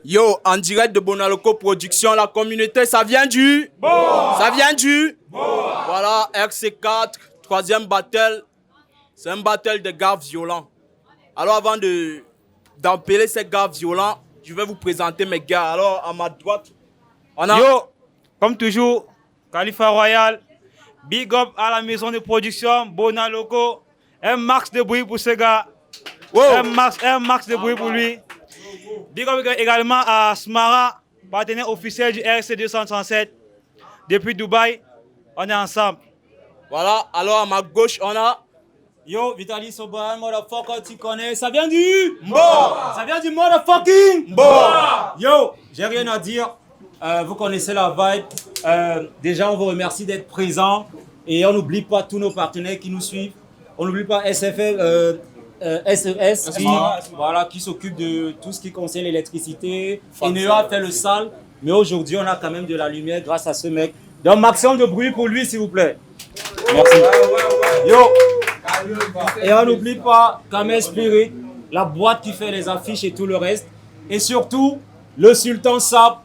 Yo, en direct de Bonaloco Production, la communauté, ça vient du... Bon. Ça vient du... Bon. Voilà, RC4, troisième battle. C'est un battle de gars violents. Alors avant d'empiler ces gars violents, je vais vous présenter mes gars. Alors à ma droite, on a... Yo, comme toujours, Khalifa Royal. Big up à la maison de production, Bonaloco. Un max de bruit pour ce gars. Wow. Un max de bruit pour lui. Big up également à Smara, partenaire officiel du RC 237. Depuis Dubaï, on est ensemble. Voilà, alors à ma gauche, on a... Yo, Vitaly Soban, motherfucker, tu connais, ça vient du... Bon. Ça vient du motherfucking... Bon. Yo, j'ai rien à dire. Vous connaissez la vibe. Déjà, on vous remercie d'être présents. Et on n'oublie pas tous nos partenaires qui nous suivent. On n'oublie pas SFL, SES, qui s'occupe de tout ce qui concerne l'électricité. Enea fait le sale. Mais aujourd'hui, on a quand même de la lumière grâce à ce mec. Donc, maximum de bruit pour lui, s'il vous plaît. Merci. Yo. Et on n'oublie pas Kamel Spirit, la boîte qui fait les affiches et tout le reste. Et surtout, le Sultan Sap.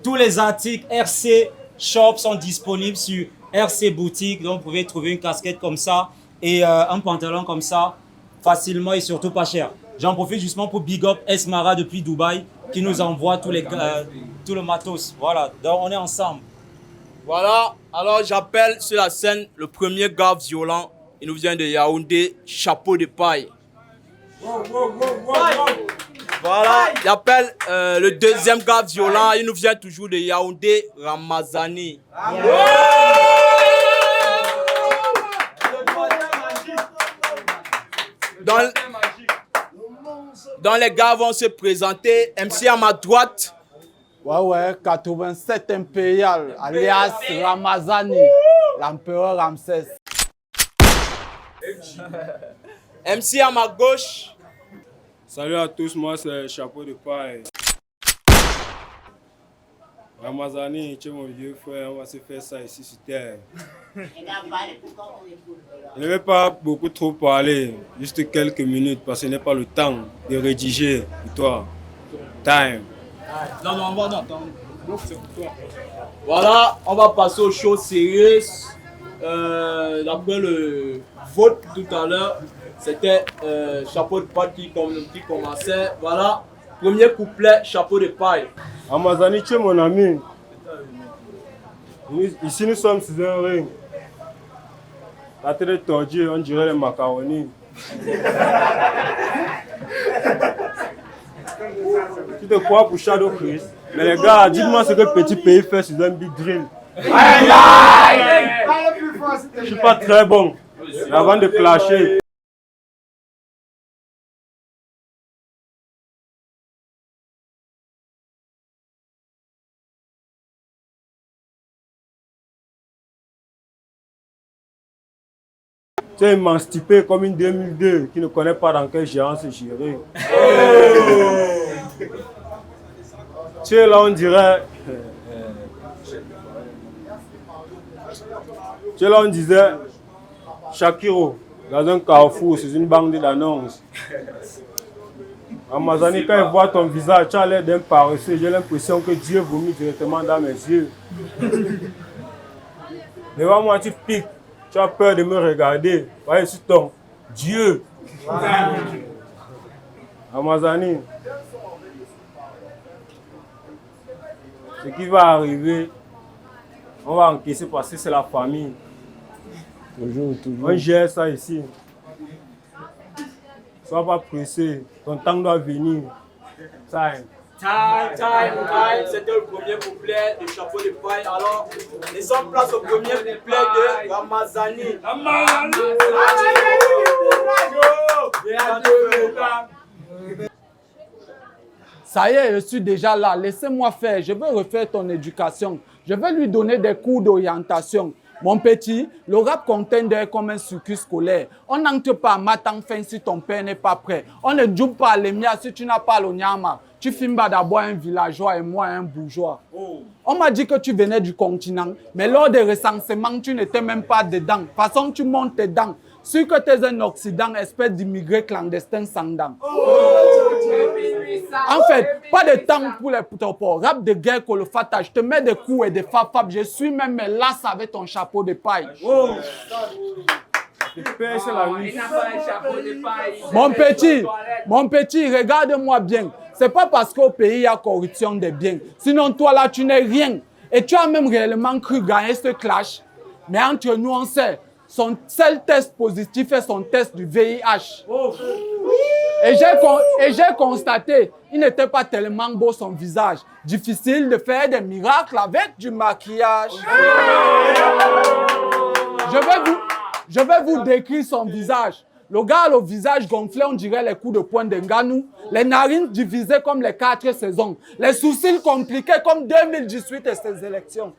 Tous les articles RC Shop sont disponibles sur RC Boutique. Donc, vous pouvez trouver une casquette comme ça et un pantalon comme ça facilement et surtout pas cher. J'en profite justement pour big up Esmara depuis Dubaï qui nous envoie tout le matos. Voilà, donc on est ensemble. Voilà, alors j'appelle sur la scène le premier gars violent. Il nous vient de Yaoundé, chapeau de paille. Voilà, j'appelle le deuxième gars violent. Il nous vient toujours de Yaoundé, Ramazani. Dans les gars vont se présenter. MC à ma droite. Ouais, 87 impérial, alias Ramazani, l'empereur Ramsès. MC à ma gauche. Salut à tous, moi c'est Chapeau de Paille. Ramazani, tu es mon vieux frère, on va se faire ça ici sur terre. Je ne vais pas beaucoup trop parler, juste quelques minutes parce que ce n'est pas le temps de rédiger pour toi. Time. Non, on va attendre. Voilà, on va passer aux choses sérieuses. D'après le vote tout à l'heure, c'était chapeau de paille qui commençait. Voilà, premier couplet, chapeau de paille. Ramazani, tu es mon ami. Ici, nous sommes sur un ring. La tête est tordue, on dirait les macaronis. Tu te crois pour Shadow Chris? Mais les gars, dites-moi ce que Petit Pays fait sur un big drill. Je suis pas très bon. Avant de clasher. Tu es émancipé comme une 2002 qui ne connaît pas dans quelle gérance se gérer. Tu es là, on dirait. Tu es là, on disait Shakiro dans un carrefour, c'est une bande d'annonces. Ramazani, quand il voit ton visage, tu as l'air d'un paresseux. J'ai l'impression que Dieu vomit directement dans mes yeux. Devant moi, tu piques. Tu as peur de me regarder. Voyez sur ton Dieu. Ramazani. Ce qui va arriver, on va encaisser parce que c'est la famille. Toujours. On gère ça ici. Sois pas pressé. Ton temps doit venir. Time. C'était le premier couplet de chapeau de paille. Alors, laissons place au premier couplet de Ramazani. Ça y est, je suis déjà là. Laissez-moi faire. Je vais refaire ton éducation. Je vais lui donner des cours d'orientation. Mon petit, le rap contender est comme un circuit scolaire. On n'entre pas à matin fin si ton père n'est pas prêt. On ne joue pas à l'émia si tu n'as pas l'onyama. Tu filmes d'abord un villageois et moi un bourgeois. On m'a dit que tu venais du continent, mais lors des recensements, tu n'étais même pas dedans. De toute façon, tu montes tes dents. Sûr que tu es un Occident, espèce d'immigré clandestin sans dents. En fait, pas de temps pour les topos. Rap de guerre, Kolofata. Je te mets des coups et des fap. Je suis même là avec ton chapeau de paille. Oh. Mon petit, regarde-moi bien. C'est pas parce qu'au pays il y a corruption des biens. Sinon, toi là, tu n'es rien. Et tu as même réellement cru gagner ce clash. Mais entre nous, on sait. Son seul test positif est son test du VIH. Et j'ai constaté, il n'était pas tellement beau son visage. Difficile de faire des miracles avec du maquillage. Je vais vous décrire son visage. Le gars a le visage gonflé, on dirait les coups de poing d'Nganou. Les narines divisées comme les 4 saisons. Les sourcils compliqués comme 2018 et ses élections.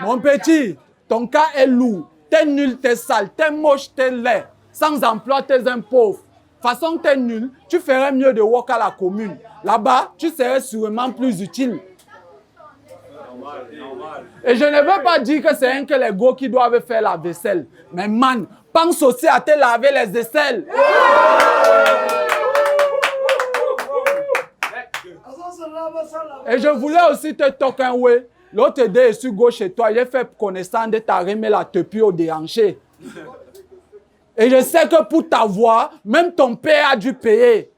Mon petit, ton cas est lourd. T'es nul, t'es sale, t'es moche, t'es laid. Sans emploi, t'es un pauvre. Façon, t'es nul, tu ferais mieux de work à la commune. Là-bas, tu serais sûrement plus utile. Et je ne veux pas dire que c'est un que les gars qui doivent faire la vaisselle. Mais man, pense aussi à te laver les aisselles. Et je voulais aussi te toquer un way. L'autre dé est sur gauche chez toi. J'ai fait connaissance de ta remée la tepu au déhanché. Et je sais que pour t'avoir, même ton père a dû payer.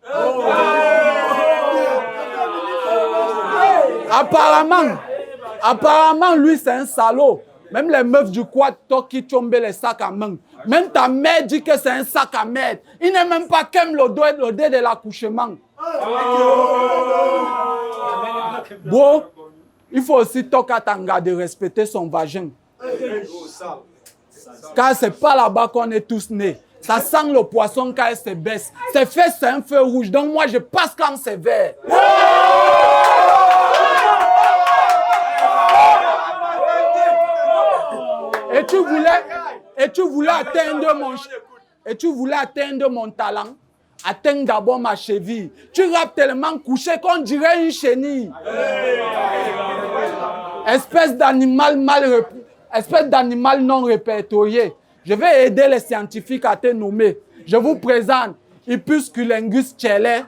Apparemment, lui, c'est un salaud. Même les meufs du quad qui tombent les sacs à main. Même ta mère dit que c'est un sac à merde. Il n'est même pas comme le dé de l'accouchement. Bon, il faut aussi toquer à Tanga de respecter son vagin. Car c'est pas là-bas qu'on est tous nés. Ça sent le poisson quand elle se baisse. Ses fesses, c'est un feu rouge. Donc moi, je passe quand c'est vert. Et tu voulais atteindre mon talent. Atteindre d'abord ma cheville. Tu rappes tellement couché qu'on dirait une chenille. Espèce d'animal non répertorié. Je vais aider les scientifiques à te nommer. Je vous présente Hippusculengus Tchele.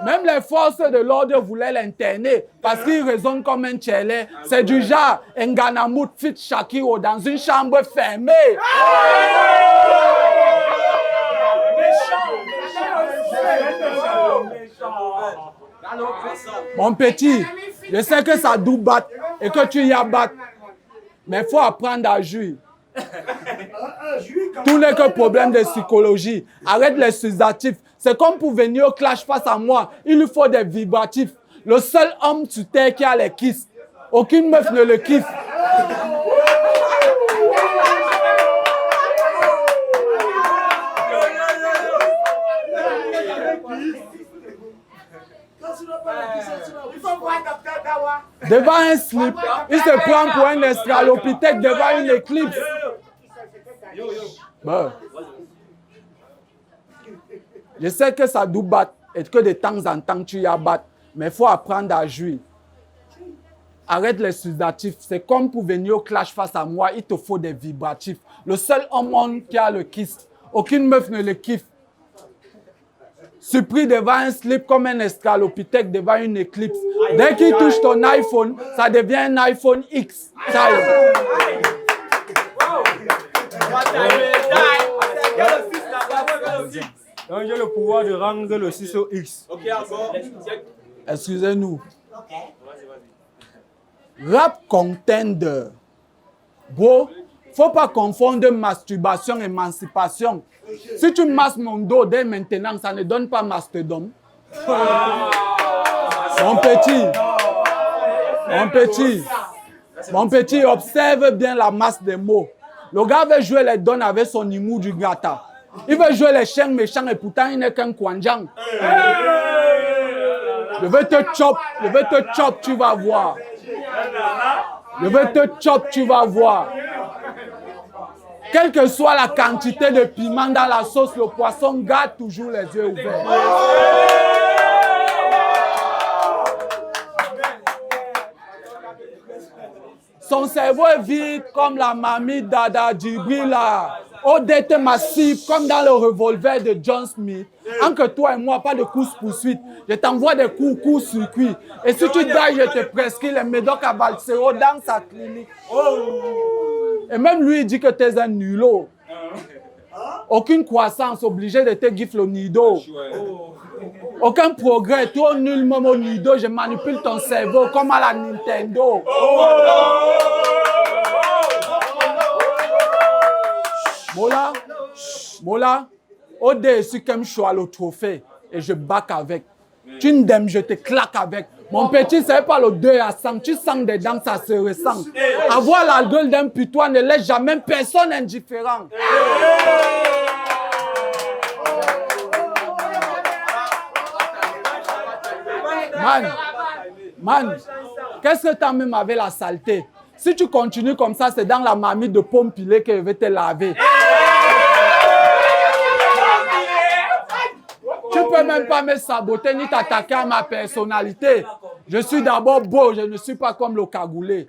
Même les forces de l'ordre voulaient l'interner parce qu'il raisonne comme un Tchele. C'est du genre Nganamut fit Shakiro dans une chambre fermée. Mon petit, je sais que ça doit battre et que tu y as battu. Mais il faut apprendre à jouir. Tout n'est que problème de psychologie. Arrête les sédatifs. C'est comme pour venir au clash face à moi. Il lui faut des vibratifs. Le seul homme sur terre qui a les kisses. Aucune meuf ne le kiffe. Devant un slip, il se prend pour un estralopithèque devant une éclipse. Bon. Je sais que ça doit battre et que de temps en temps tu y as battre, mais il faut apprendre à jouir. Arrête les sédatifs. C'est comme pour venir au clash face à moi, il te faut des vibratifs. Le seul homme qui a le kiss, aucune meuf ne le kiffe. Surpris devant un slip comme un estralopithèque devant une éclipse. Dès qu'il touche ton iPhone, ça devient un iPhone X. Donc j'ai le pouvoir de rendre le 6 au X. Excusez-nous. Rap contender. Bro, faut pas confondre masturbation et émancipation. Si tu masses mon dos dès maintenant, ça ne donne pas mastodome. Mon petit, observe bien la masse des mots. Le gars veut jouer les donnes avec son humour du gata. Il veut jouer les chiens méchants et pourtant il n'est qu'un kwanjang. Je veux te chop, tu vas voir. Je veux te chop, tu vas voir. Quelle que soit la quantité de piment dans la sauce, le poisson garde toujours les yeux ouverts. Son cerveau est vide comme la mamie Dada Djibril là. Odette massif comme dans le revolver de John Smith. Entre toi et moi, pas de course-poursuite. Je t'envoie des courts-circuits. Et si tu dailles, je te prescris les médocs à Balsero dans sa clinique. Et même lui, il dit que tu es un nulot. Aucune croissance, obligé de te gifler au nido. Aucun progrès, toi nul même au nido, je manipule ton cerveau comme à la Nintendo. Mola, au-dessus comme je suis à le trophée et je back avec. Tu n'aimes, je te claque avec. Mon petit, c'est pas le 2 à 100. Tu sens des dents, ça se ressent. Avoir la gueule d'un putois ne laisse jamais personne indifférent. Man, qu'est-ce que t'as même avec la saleté? Si tu continues comme ça, c'est dans la marmite de pomme pilée que je vais te laver. Tu peux même pas me saboter ni t'attaquer à ma personnalité. Je suis d'abord beau, je ne suis pas comme le cagoulé.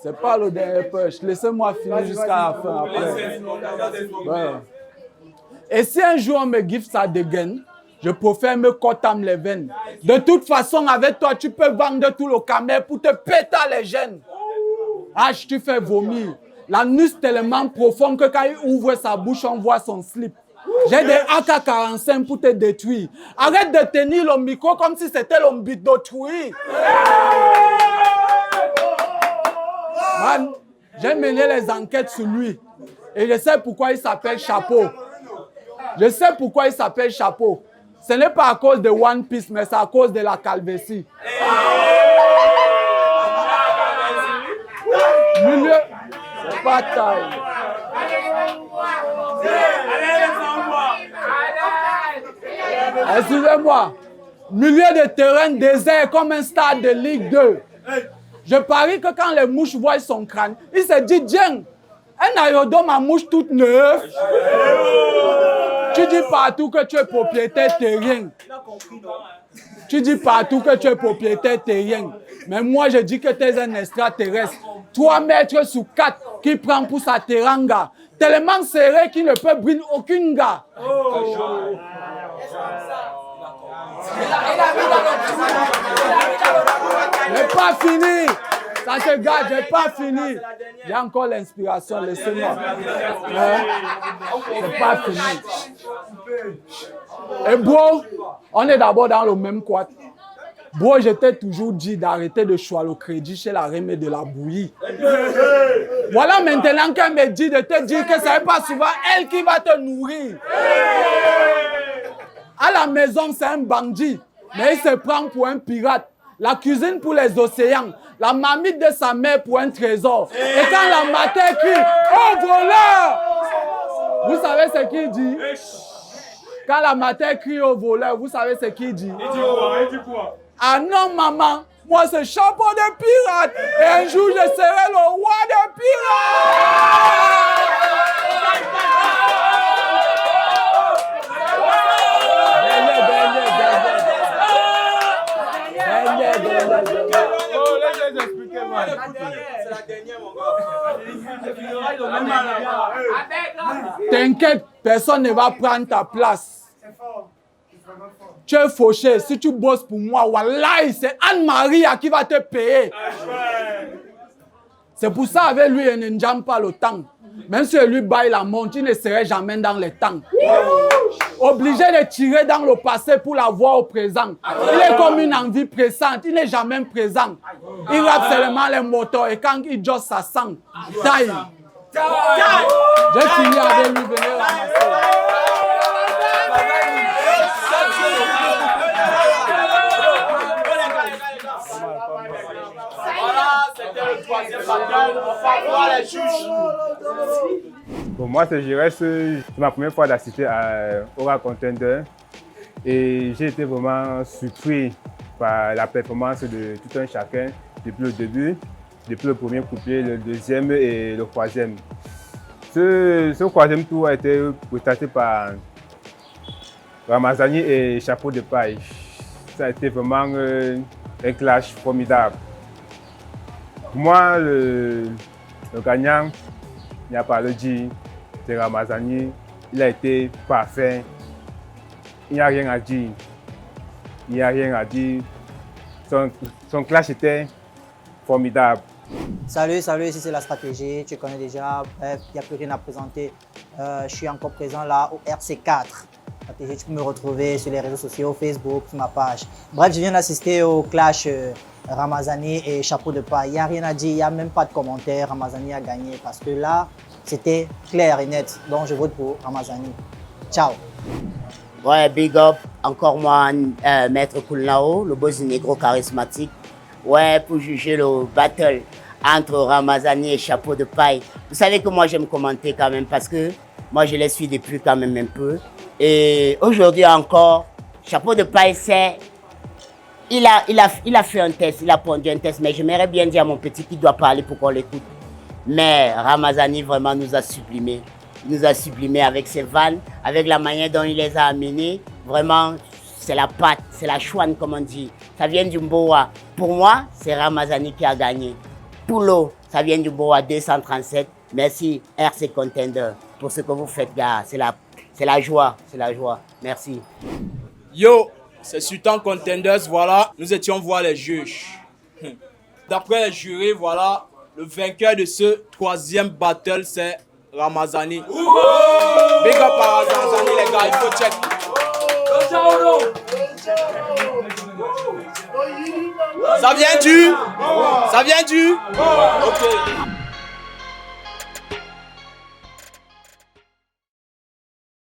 C'est pas le dernier punch. Laissez-moi finir jusqu'à la fin après. Ouais. Et si un jour on me gift ça dégaine, je préfère me corter les veines. De toute façon, avec toi, tu peux vendre tout le camel pour te péter les gènes. H, tu fais vomir. La nuit tellement profonde que quand il ouvre sa bouche, on voit son slip. J'ai des AK-45 pour te détruire. Arrête de tenir le micro comme si c'était le but d'autrui. Man, j'ai mené les enquêtes sur lui. Et je sais pourquoi il s'appelle Chapeau. Je sais pourquoi il s'appelle Chapeau. Ce n'est pas à cause de One Piece, mais c'est à cause de la calvétie. Milieu, c'est pas taille. Excusez-moi. Milieu de terrain désert comme un stade de Ligue 2. Je parie que quand les mouches voient son crâne, il se dit, tiens, un aérodrome à mouche toute neuve. Tu dis partout que tu es propriétaire terrien. Tu dis partout que tu es propriétaire terrien. Mais moi, je dis que tu es un extraterrestre. 3 mètres sur 4 qui prend pour sa teranga. Tellement serré qu'il ne peut briller aucune gars. J'ai pas fini. Ça se garde, j'ai pas fini. Il y a encore l'inspiration, laissez-moi. C'est pas fini. Et bro, on est d'abord dans le même quad. Bro, je t'ai toujours dit d'arrêter de choisir le crédit chez la Rémé de la bouillie. Voilà maintenant qu'elle me dit de te dire que ce n'est pas souvent elle qui va te nourrir. À la maison, c'est un bandit, mais il se prend pour un pirate. La cuisine pour les océans, la marmite de sa mère pour un trésor. Et quand la matin crie, oh voleur! Vous savez ce qu'il dit? Quand la matin crie au voleur, vous savez ce qu'il dit? Il dit quoi? Ah non maman, moi c'est chapeau de pirate. Et un jour je serai le roi des pirates! T'inquiète, personne ne va prendre ta place. Tu es fauché. Si tu bosses pour moi, wallahi, c'est Anne-Marie qui va te payer. C'est pour ça, avec lui, il ne jambe pas le temps. Même si lui baille la montre, il ne serait jamais dans le temps. Obligé de tirer dans le passé pour la voir au présent. Il est comme une envie pressante, il n'est jamais présent. Il rappe seulement les moteurs et quand il joue, ça sent. Taille. J'ai fini avec lui, venez ramasser. Voilà, c'était le troisième battle. On va voir les juges. Pour moi, c'est ma première fois d'assister au Rap Contender et j'ai été vraiment surpris par la performance de tout un chacun depuis le début, depuis le premier couplet, le deuxième et le troisième. Ce troisième tour a été présenté par Ramazani et Chapeau de Paille. Ça a été vraiment un clash formidable. Pour moi, le gagnant, il n'y a pas à le dire, c'est Ramazani. Il a été parfait. Il n'y a rien à dire. Il n'y a rien à dire. Son clash était formidable. Salut, ici c'est la stratégie, tu connais déjà, bref, il n'y a plus rien à présenter. Je suis encore présent là au RC4. Stratégie, tu peux me retrouver sur les réseaux sociaux, Facebook, sur ma page. Bref, je viens d'assister au clash Ramazani et Chapeau de Paille. Il n'y a rien à dire, il n'y a même pas de commentaire. Ramazani a gagné parce que là, c'était clair et net. Donc je vote pour Ramazani. Ciao. Ouais, big up, encore moi, Maître Koulnao, le boss négro charismatique. Ouais, pour juger le battle entre Ramazani et Chapeau de Paille. Vous savez que moi j'aime commenter quand même parce que moi je les suis depuis quand même un peu. Et aujourd'hui encore, Chapeau de Paille, il a fait un test, il a pondu un test, mais j'aimerais bien dire à mon petit qui doit parler pour qu'on l'écoute. Mais Ramazani vraiment nous a sublimé. Il nous a sublimé avec ses vannes, avec la manière dont il les a amenés. Vraiment, c'est la patte, c'est la chouane comme on dit. Ça vient du Mboa. Pour moi, c'est Ramazani qui a gagné. Poulo, ça vient du Mboa 237. Merci RC Contender pour ce que vous faites, gars. C'est la joie, c'est la joie. Merci. Yo, c'est Sultan Contenders, voilà. Nous étions voir les juges. D'après les jurés, voilà, le vainqueur de ce troisième battle, c'est Ramazani. Big up à Ramazani, les gars, il faut check. Ça vient du? Ok.